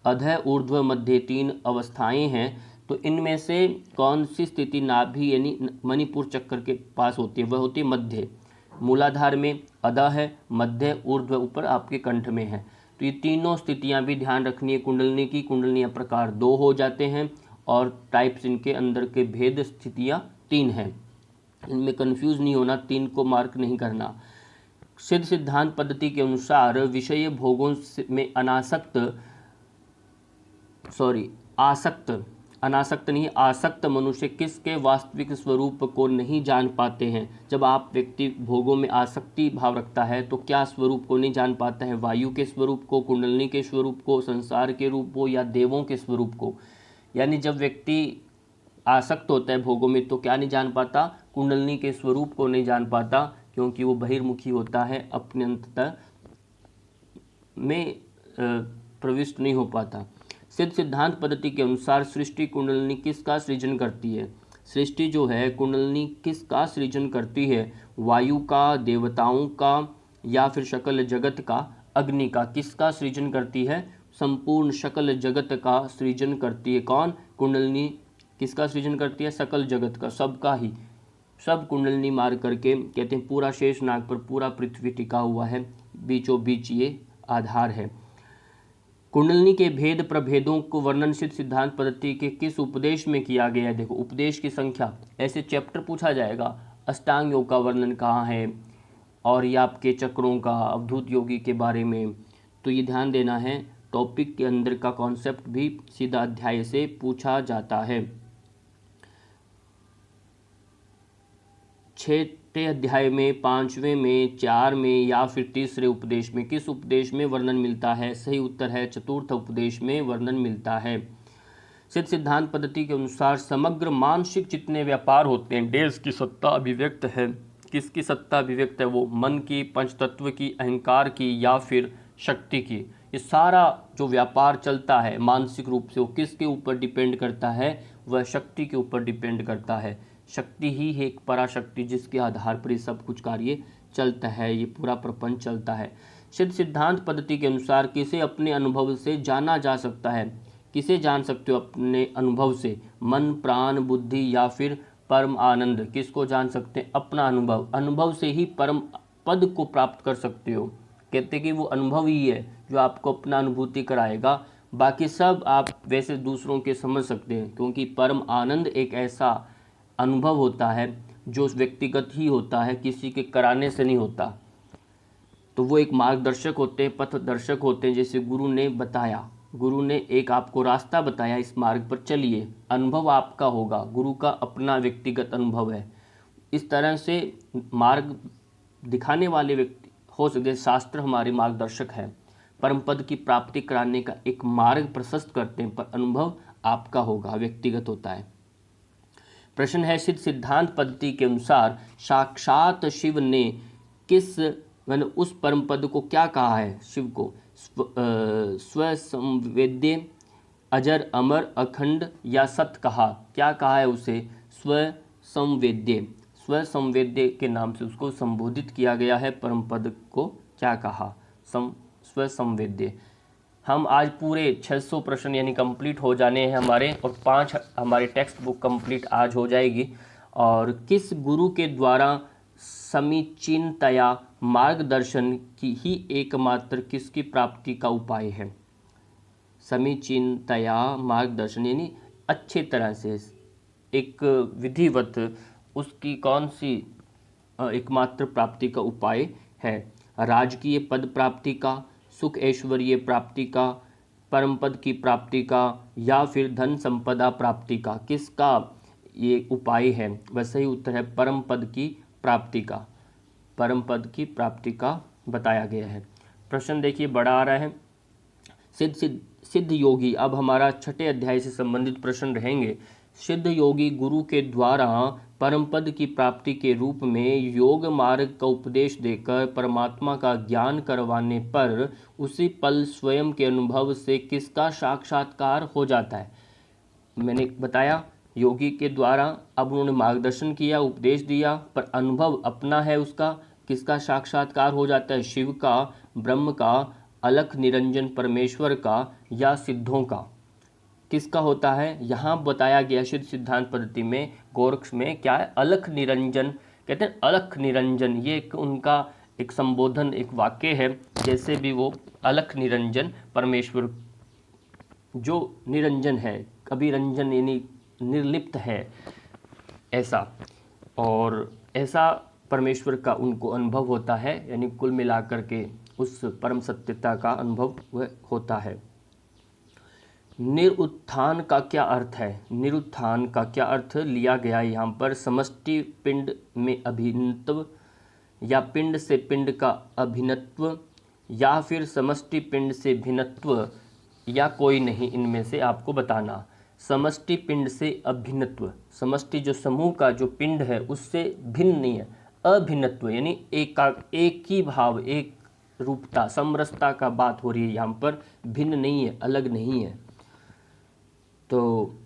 अधः ऊर्ध्व मध्य 3 अवस्थाएं हैं। तो इनमें से कौन सी स्थिति नाभि यानी मणिपुर चक्र के पास होती है? वह होती है मध्य। मूलाधार में अधः है, मध्य, ऊर्ध्व ऊपर आपके कंठ में है। तो ये तीनों स्थितियां भी ध्यान रखनी है कुंडलिनी की। कुंडलिनी प्रकार 2 हो जाते हैं और टाइप्स इनके अंदर के भेद स्थितियां 3 हैं। इनमें कंफ्यूज नहीं होना, 3 को मार्क नहीं करना। सिद्ध सिद्धांत पद्धति के अनुसार विषय भोगों में आसक्त मनुष्य किसके वास्तविक स्वरूप को नहीं जान पाते हैं? जब आप व्यक्ति भोगों में आसक्ति भाव रखता है तो क्या स्वरूप को नहीं जान पाता है? वायु के स्वरूप को, कुंडलिनी के स्वरूप को, संसार के रूप को, या देवों के स्वरूप को? यानी जब व्यक्ति आसक्त होता है भोगों में तो क्या नहीं जान पाता? कुंडलिनी के स्वरूप को नहीं जान पाता, क्योंकि वो बहिर्मुखी होता है, अपने अंततः में प्रविष्ट नहीं हो पाता। सिद्ध सिद्धांत पद्धति के अनुसार सृष्टि कुंडलिनी किसका सृजन करती है? सृष्टि जो है कुंडलिनी किसका सृजन करती है? वायु का, देवताओं का, या फिर सकल जगत का? अग्नि का। किसका सृजन करती है? संपूर्ण सकल जगत का सृजन करती है। कौन? कुंडलिनी। किसका सृजन करती है? सकल जगत का, सबका ही। सब कुंडलिनी मार करके कहते हैं पूरा शेष नाग पर पूरा पृथ्वी टिका हुआ है, बीचों बीच ये आधार है। कुंडलिनी के भेद प्रभेदों को वर्णन सिद्ध सिद्धांत पद्धति के किस उपदेश में किया गया है? देखो, उपदेश की संख्या, ऐसे चैप्टर पूछा जाएगा। अष्टांग योग का वर्णन कहाँ है, और ये आपके चक्रों का, अवधूत योगी के बारे में। तो ये ध्यान देना है, टॉपिक के अंदर का कॉन्सेप्ट भी सीधा अध्याय से पूछा जाता है। 6ठे अध्याय में, 5वें में, 4 में, या फिर तीसरे उपदेश में, किस उपदेश में वर्णन मिलता है? सही उत्तर है चतुर्थ उपदेश में वर्णन मिलता है। सिद्ध सिद्धांत पद्धति के अनुसार समग्र मानसिक जितने व्यापार होते हैं, देश की सत्ता अभिव्यक्त है। किसकी सत्ता अभिव्यक्त है? वो मन की, पंचतत्व की, अहंकार की, या फिर शक्ति की। ये सारा जो व्यापार चलता है मानसिक रूप से, वो किसके ऊपर डिपेंड करता है? वह शक्ति के ऊपर डिपेंड करता है। शक्ति ही है एक पराशक्ति जिसके आधार पर ये सब कुछ कार्य चलता है, ये पूरा प्रपंच चलता है। सिद्ध सिद्धांत पद्धति के अनुसार किसे अपने अनुभव से जाना जा सकता है? किसे जान सकते हो अपने अनुभव से? मन, प्राण, बुद्धि, या फिर परम आनंद? किसको जान सकते हैं? अपना अनुभव। अनुभव से ही परम पद को प्राप्त कर सकते हो। कहते कि वो अनुभव ही है जो आपको अपना अनुभूति कराएगा, बाकी सब आप वैसे दूसरों के समझ सकते हैं, क्योंकि परम आनंद एक ऐसा अनुभव होता है जो व्यक्तिगत ही होता है, किसी के कराने से नहीं होता। तो वो एक मार्गदर्शक होते हैं, पथदर्शक होते हैं। जैसे गुरु ने बताया, गुरु ने एक आपको रास्ता बताया, इस मार्ग पर चलिए। अनुभव आपका होगा, गुरु का अपना व्यक्तिगत अनुभव है। इस तरह से मार्ग दिखाने वाले व्यक्ति हो सकते, शास्त्र हमारे मार्गदर्शक है, परम पद की प्राप्ति कराने का एक मार्ग प्रशस्त करते हैं, पर अनुभव आपका होगा, व्यक्तिगत होता है। प्रश्न है, सिद्ध सिद्धांत पद्धति के अनुसार साक्षात शिव ने किस मैंने उस परम पद को क्या कहा है? शिव को स्वसंवेद्य, अजर, अमर, अखंड, या सत कहा? क्या कहा है उसे? स्वसंवेद्य। स्वसंवेद्य के नाम से उसको संबोधित किया गया है। परम पद को क्या कहा? स्वसंवेद्य। हम आज पूरे 600 प्रश्न यानी कंप्लीट हो जाने हैं हमारे, और 5 हमारी टेक्स्ट बुक कंप्लीट आज हो जाएगी। और किस गुरु के द्वारा समीचीनतया मार्गदर्शन की ही एकमात्र किसकी प्राप्ति का उपाय है? समीचीनतया मार्गदर्शन यानी अच्छे तरह से, एक विधिवत, उसकी कौन सी एकमात्र प्राप्ति का उपाय है? राजकीय पद प्राप्ति का, सुख ऐश्वर्य प्राप्ति का, परम पद की प्राप्ति का, या फिर धन संपदा प्राप्ति का? किसका ये उपाय है? वह सही उत्तर है परम पद की प्राप्ति का। परम पद की प्राप्ति का बताया गया है। प्रश्न देखिए बड़ा आ रहा है। सिद्ध योगी, अब हमारा 6ठे अध्याय से संबंधित प्रश्न रहेंगे। सिद्ध योगी गुरु के द्वारा परम पद की प्राप्ति के रूप में योग मार्ग का उपदेश देकर परमात्मा का ज्ञान करवाने पर उसी पल स्वयं के अनुभव से किसका साक्षात्कार हो जाता है? मैंने बताया, योगी के द्वारा अब उन्होंने मार्गदर्शन किया, उपदेश दिया, पर अनुभव अपना है उसका। किसका साक्षात्कार हो जाता है? शिव का, ब्रह्म का, अलख निरंजन परमेश्वर का या सिद्धों का? किसका होता है? यहाँ बताया गया सिद्ध सिद्धांत पद्धति में गोरक्ष में क्या है? अलख निरंजन कहते हैं। अलख निरंजन ये एक उनका एक संबोधन, एक वाक्य है। जैसे भी वो अलख निरंजन परमेश्वर जो निरंजन है, कभी रंजन यानी निर्लिप्त है ऐसा, और ऐसा परमेश्वर का उनको अनुभव होता है, यानी कुल मिलाकर के उस परम सत्यता का अनुभव वह होता है। निरुत्थान का क्या अर्थ है? निरुत्थान का क्या अर्थ लिया गया यहाँ पर? समष्टि पिंड में अभिन्नत्व, या पिंड से पिंड का अभिन्नत्व, या फिर समष्टि पिंड से भिन्नत्व, या कोई नहीं, इनमें से आपको बताना। समष्टि पिंड से अभिन्नत्व, समष्टि जो समूह का जो पिंड है उससे भिन्न नहीं है। अभिन्नत्व यानी एक ही भाव, एक रूपता, समरसता का बात हो रही है यहाँ पर, भिन्न नहीं है, अलग नहीं है। तो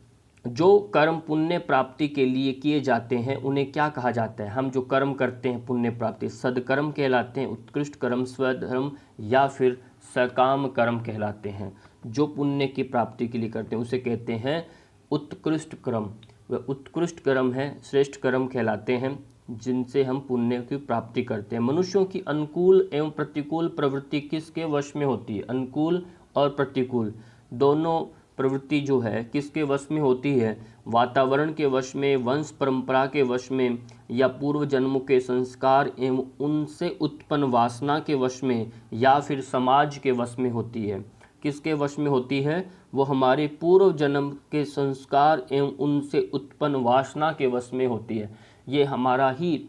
जो कर्म पुण्य प्राप्ति के लिए किए जाते हैं उन्हें क्या कहा जाता है? हम जो कर्म करते हैं पुण्य प्राप्ति, सदकर्म कहलाते हैं, उत्कृष्ट कर्म स्वधर्म, या फिर सकाम कर्म कहलाते हैं। जो पुण्य की प्राप्ति के लिए करते हैं उसे कहते हैं उत्कृष्ट कर्म। वह उत्कृष्ट कर्म है, श्रेष्ठ कर्म कहलाते हैं जिनसे हम पुण्य की प्राप्ति करते हैं। मनुष्यों की अनुकूल एवं प्रतिकूल प्रवृत्ति किसके वश में होती है? अनुकूल और प्रतिकूल दोनों प्रवृत्ति जो है किसके वश में होती है? वातावरण के वश में, वंश परंपरा के वश में, या पूर्व जन्मों के संस्कार एवं उनसे उत्पन्न वासना के वश में, या फिर समाज के वश में होती है? किसके वश में होती है? वो हमारे पूर्व जन्म के संस्कार एवं उनसे उत्पन्न वासना के वश में होती है। ये हमारा ही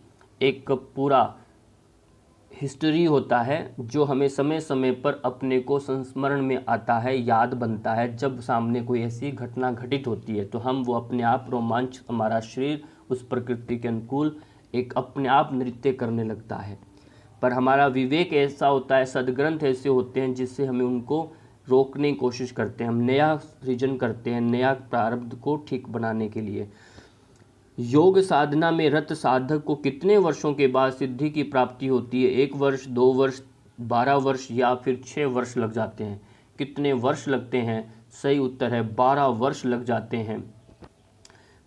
एक पूरा हिस्ट्री होता है जो हमें समय समय पर अपने को संस्मरण में आता है, याद बनता है। जब सामने कोई ऐसी घटना घटित होती है तो हम वो अपने आप रोमांच, हमारा शरीर उस प्रकृति के अनुकूल एक अपने आप नृत्य करने लगता है। पर हमारा विवेक ऐसा होता है, सद्ग्रंथ ऐसे होते हैं जिससे हमें उनको रोकने की कोशिश करते हैं, हम नया सृजन करते हैं, नया प्रारब्ध को ठीक बनाने के लिए। योग साधना में रत साधक को कितने वर्षों के बाद सिद्धि की प्राप्ति होती है? 1 वर्ष, 2 वर्ष, 12 वर्ष, या फिर 6 वर्ष लग जाते हैं? कितने वर्ष लगते हैं? सही उत्तर है 12 वर्ष लग जाते हैं।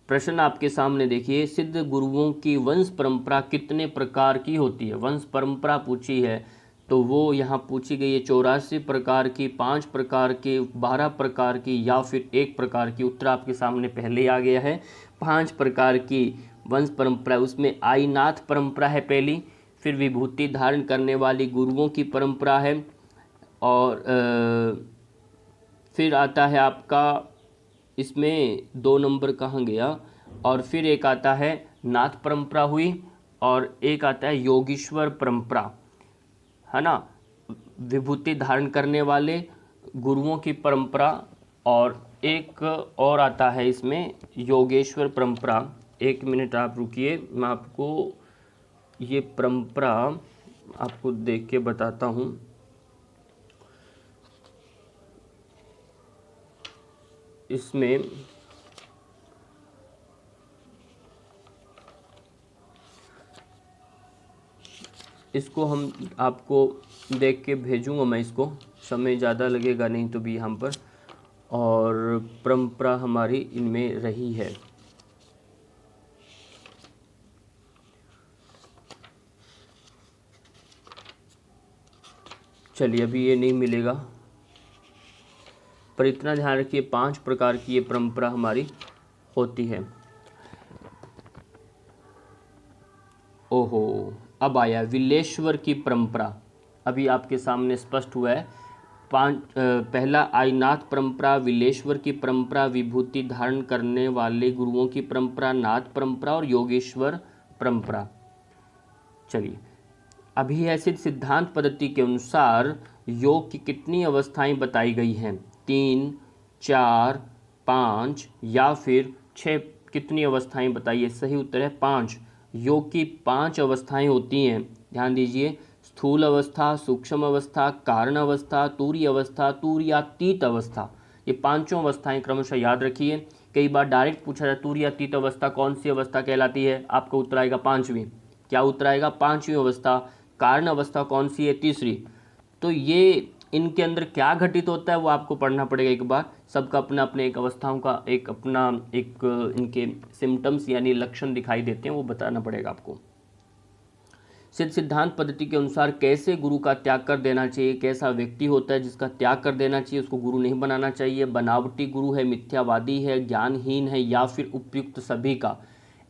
प्रश्न आपके सामने देखिए, सिद्ध गुरुओं की वंश परंपरा कितने प्रकार की होती है? वंश परंपरा पूछी है तो वो यहाँ पूछी गई है 84 प्रकार की, 5 प्रकार की, 12 प्रकार की, या फिर 1 प्रकार की। उत्तर आपके सामने पहले आ गया है। 5 प्रकार की वंश परंपरा, उसमें आईनाथ परंपरा है पहली, फिर विभूति धारण करने वाली गुरुओं की परंपरा है, और फिर आता है आपका इसमें 2 नंबर कहाँ गया, और फिर एक आता है नाथ परंपरा हुई, और एक आता है योगीश्वर परंपरा, है ना, विभूति धारण करने वाले गुरुओं की परंपरा, और एक और आता है इसमें योगेश्वर परंपरा। 1 मिनट आप रुकिए, मैं आपको ये परंपरा आपको देख के बताता हूँ। इसमें इसको हम आपको देख के भेजूँगा, मैं इसको, समय ज़्यादा लगेगा नहीं तो भी यहाँ पर, और परंपरा हमारी इनमें रही है। चलिए अभी ये नहीं मिलेगा, पर इतना ध्यान रखिए 5 प्रकार की ये परंपरा हमारी होती है। ओहो, अब आया विलेश्वर की परंपरा। अभी आपके सामने स्पष्ट हुआ है। पहला आईनाथ परंपरा, विलेश्वर की परंपरा, विभूति धारण करने वाले गुरुओं की परंपरा, नाथ परंपरा, और योगेश्वर परंपरा। चलिए अभी ऐसे सिद्धांत पद्धति के अनुसार योग की कितनी अवस्थाएं बताई गई हैं? 3, 4, 5 या फिर 6? कितनी अवस्थाएं बताइए? सही उत्तर है 5। योग की 5 अवस्थाएं होती हैं, ध्यान दीजिए। स्थूल अवस्था, सूक्ष्म अवस्था, कारण अवस्था, तूर्य अवस्था, तूर्यातीत अवस्था। ये 5 अवस्थाएं क्रमशः याद रखिए। कई बार डायरेक्ट पूछा जाए तूर्यातीत अवस्था कौन सी अवस्था कहलाती है, आपका उत्तर आएगा 5वीं। क्या उत्तर आएगा? 5वीं अवस्था। कारण अवस्था कौन सी है? तीसरी। तो ये इनके अंदर क्या घटित होता है वो आपको पढ़ना पड़ेगा एक बार। सबका अपना अपने एक अवस्थाओं का एक अपना एक इनके सिम्टम्स यानी लक्षण दिखाई देते हैं, वो बताना पड़ेगा आपको। सिद्ध सिद्धांत पद्धति के अनुसार कैसे गुरु का त्याग कर देना चाहिए, कैसा व्यक्ति होता है जिसका त्याग कर देना चाहिए, उसको गुरु नहीं बनाना चाहिए, बनावटी गुरु है, मिथ्यावादी है, ज्ञानहीन है या फिर उपयुक्त सभी का।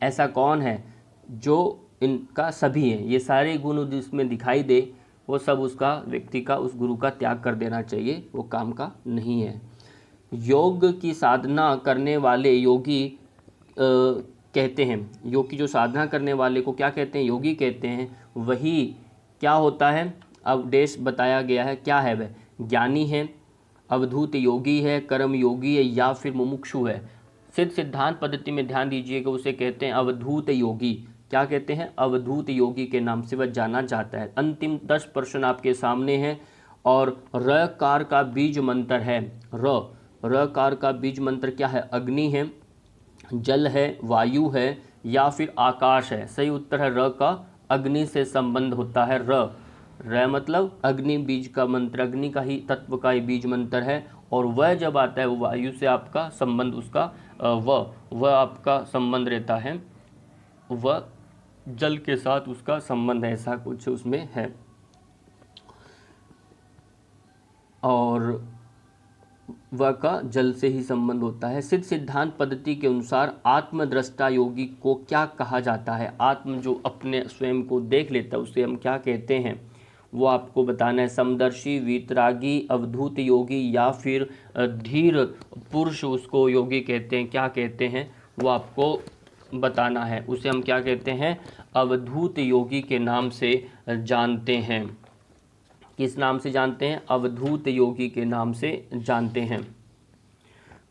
ऐसा कौन है जो इनका सभी है, ये सारे गुण जिसमें दिखाई दे वो सब उसका व्यक्ति का उस गुरु का त्याग कर देना चाहिए, वो काम का नहीं है। योग की साधना करने वाले योगी कहते हैं, योग की जो साधना करने वाले को क्या कहते हैं, योगी कहते हैं। वही क्या होता है, अवदेश बताया गया है, क्या है वह, ज्ञानी है, अवधूत योगी है, कर्म योगी है या फिर मुमुक्षु है। सिद्ध सिद्धांत पद्धति में ध्यान दीजिएगा, उसे कहते हैं अवधूत योगी। क्या कहते हैं, अवधूत योगी के नाम से वह जाना जाता है। अंतिम 10 प्रश्न आपके सामने हैं और रकार का बीज मंत्र है, रकार का बीज मंत्र क्या है, अग्नि है, जल है, वायु है या फिर आकाश है। सही उत्तर है र का, अग्नि से संबंध होता है। र मतलब अग्नि बीज का मंत्र, अग्नि का ही तत्व का ही बीज मंत्र है। और वह जब आता है वो वायु से आपका संबंध, उसका वह आपका संबंध रहता है, वह जल के साथ उसका संबंध है, ऐसा कुछ उसमें है। और वह का जल से ही संबंध होता है। सिद्ध सिद्धांत पद्धति के अनुसार आत्मद्रष्टा योगी को क्या कहा जाता है, आत्म जो अपने स्वयं को देख लेता है उसे हम क्या कहते हैं, वो आपको बताना है। समदर्शी, वीतरागी, अवधूत योगी या फिर धीर पुरुष उसको योगी कहते हैं, क्या कहते हैं वो आपको बताना है। उसे हम क्या कहते हैं, अवधूत योगी के नाम से जानते हैं। किस नाम से जानते हैं, अवधूत योगी के नाम से जानते हैं।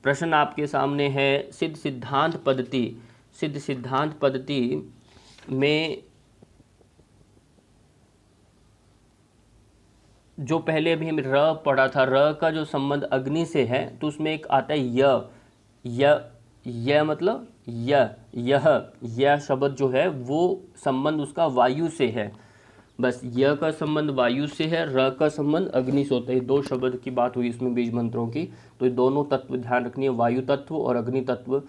प्रश्न आपके सामने है, सिद्ध सिद्धांत पद्धति, सिद्ध सिद्धांत पद्धति में जो पहले अभी हम र पढ़ा था, र का जो संबंध अग्नि से है तो उसमें एक आता है य मतलब यह शब्द जो है वो संबंध उसका वायु से है। बस य का संबंध वायु से है, र का संबंध अग्नि से होता है। दो शब्द की बात हुई इसमें बीज मंत्रों की, तो ये दोनों तत्व ध्यान रखनी है, वायु तत्व और अग्नि तत्व।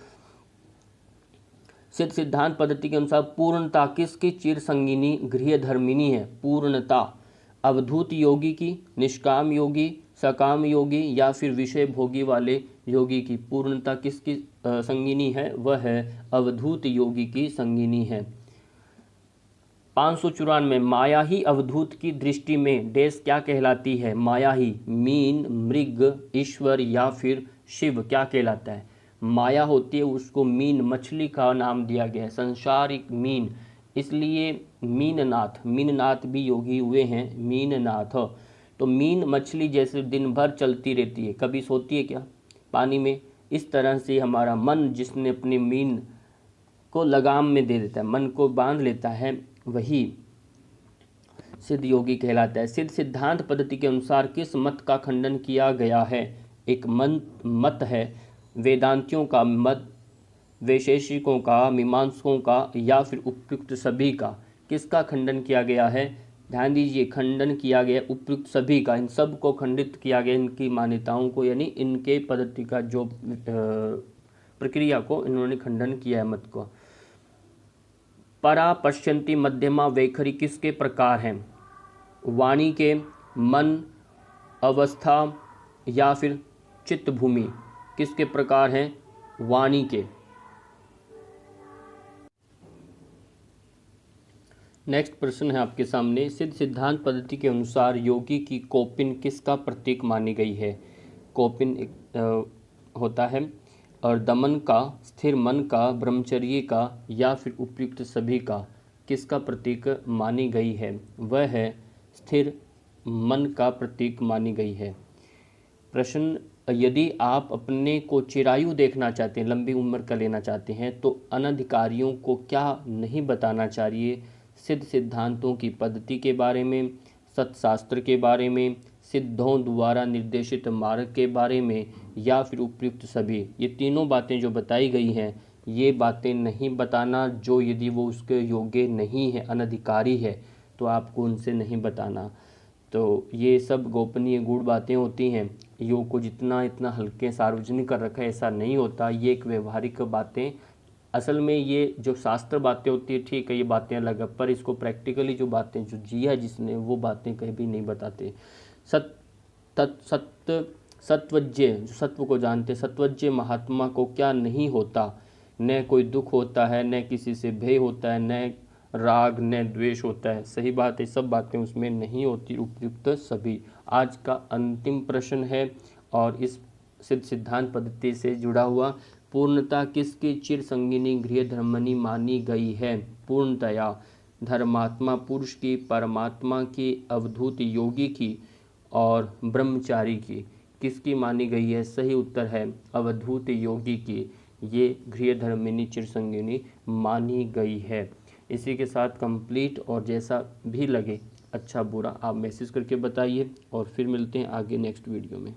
सिद्ध सिद्धांत पद्धति के अनुसार पूर्णता किसकी चिर संगिनी गृह धर्मिनी है, पूर्णता अवधूत योगी की, निष्काम योगी, सकाम योगी या फिर विषय भोगी वाले योगी की। पूर्णता किसकी संगिनी है, वह है अवधूत योगी की संगिनी है। 594 माया ही अवधूत की दृष्टि में डैश क्या कहलाती है, माया ही मीन, मृग, ईश्वर या फिर शिव क्या कहलाता है। माया होती है उसको मीन, मछली का नाम दिया गया है, संसारिक मीन, इसलिए मीननाथ, मीननाथ भी योगी हुए हैं, मीननाथ। तो मीन मछली जैसे दिन भर चलती रहती है, कभी सोती है क्या पानी में, इस तरह से हमारा मन जिसने अपने मीन को लगाम में दे देता है, मन को बांध लेता है, वही सिद्ध योगी कहलाता है। सिद्ध सिद्धांत पद्धति के अनुसार किस मत का खंडन किया गया है, एक मत है वेदांतियों का मत, वैशेषिकों का, मीमांसकों का या फिर उपयुक्त सभी का। किसका खंडन किया गया है, ध्यान दीजिए, खंडन किया गया उपयुक्त सभी का, इन सब को खंडित किया गया, इनकी मान्यताओं को यानी इनके पद्धति का जो प्रक्रिया को इन्होंने खंडन किया है मत को। परा पश्यंती मध्यमा वैखरी किसके प्रकार हैं, वाणी के, मन, अवस्था या फिर चित्त भूमि, किसके प्रकार हैं, वाणी के। नेक्स्ट प्रश्न है आपके सामने, सिद्ध सिद्धांत पद्धति के अनुसार योगी की कौपिन किसका प्रतीक मानी गई है। कौपिन होता है और दमन का, स्थिर मन का, ब्रह्मचर्य का या फिर उपयुक्त सभी का। किसका प्रतीक मानी गई है, वह है स्थिर मन का प्रतीक मानी गई है। प्रश्न, यदि आप अपने को चिरायु देखना चाहते हैं, लंबी उम्र का लेना चाहते हैं, तो अनधिकारियों को क्या नहीं बताना चाहिए, सिद्ध सिद्धांतों की पद्धति के बारे में, सत्शास्त्र के बारे में, सिद्धों द्वारा निर्देशित मार्ग के बारे में या फिर उपयुक्त सभी। ये तीनों बातें जो बताई गई हैं, ये बातें नहीं बताना, जो यदि वो उसके योग्य नहीं है, अनधिकारी है, तो आपको उनसे नहीं बताना। तो ये सब गोपनीय गूढ़ बातें होती हैं। योग को जितना इतना हल्के सार्वजनिक कर रखा है ऐसा नहीं होता, ये एक व्यवहारिक बातें। असल में ये जो शास्त्र बातें होती है ठीक है, ये बातें अलग है, पर इसको प्रैक्टिकली जो बातें जो जिया जिसने वो बातें कहीं भी नहीं बताते। सत्य सत्वज्ञ जो सत्व को जानते, सत्वज्ञ महात्मा को क्या नहीं होता, न कोई दुख होता है, न किसी से भय होता है, न राग न द्वेष होता है। सही बात है, सब बातें उसमें नहीं होती उपयुक्त सभी। आज का अंतिम प्रश्न है और इस सिद्धांत पद्धति से जुड़ा हुआ, पूर्णता किसकी चिर संगिनी गृह धर्मनी मानी गई है? पूर्णतया धर्मात्मा पुरुष की, परमात्मा की, अवधूत योगी की और ब्रह्मचारी की। किसकी मानी गई है? सही उत्तर है अवधूत योगी की। ये गृह धर्मिनी चिरसंगिनी मानी गई है। इसी के साथ कंप्लीट, और जैसा भी लगे अच्छा बुरा आप मैसेज करके बताइए, और फिर मिलते हैं आगे नेक्स्ट वीडियो में।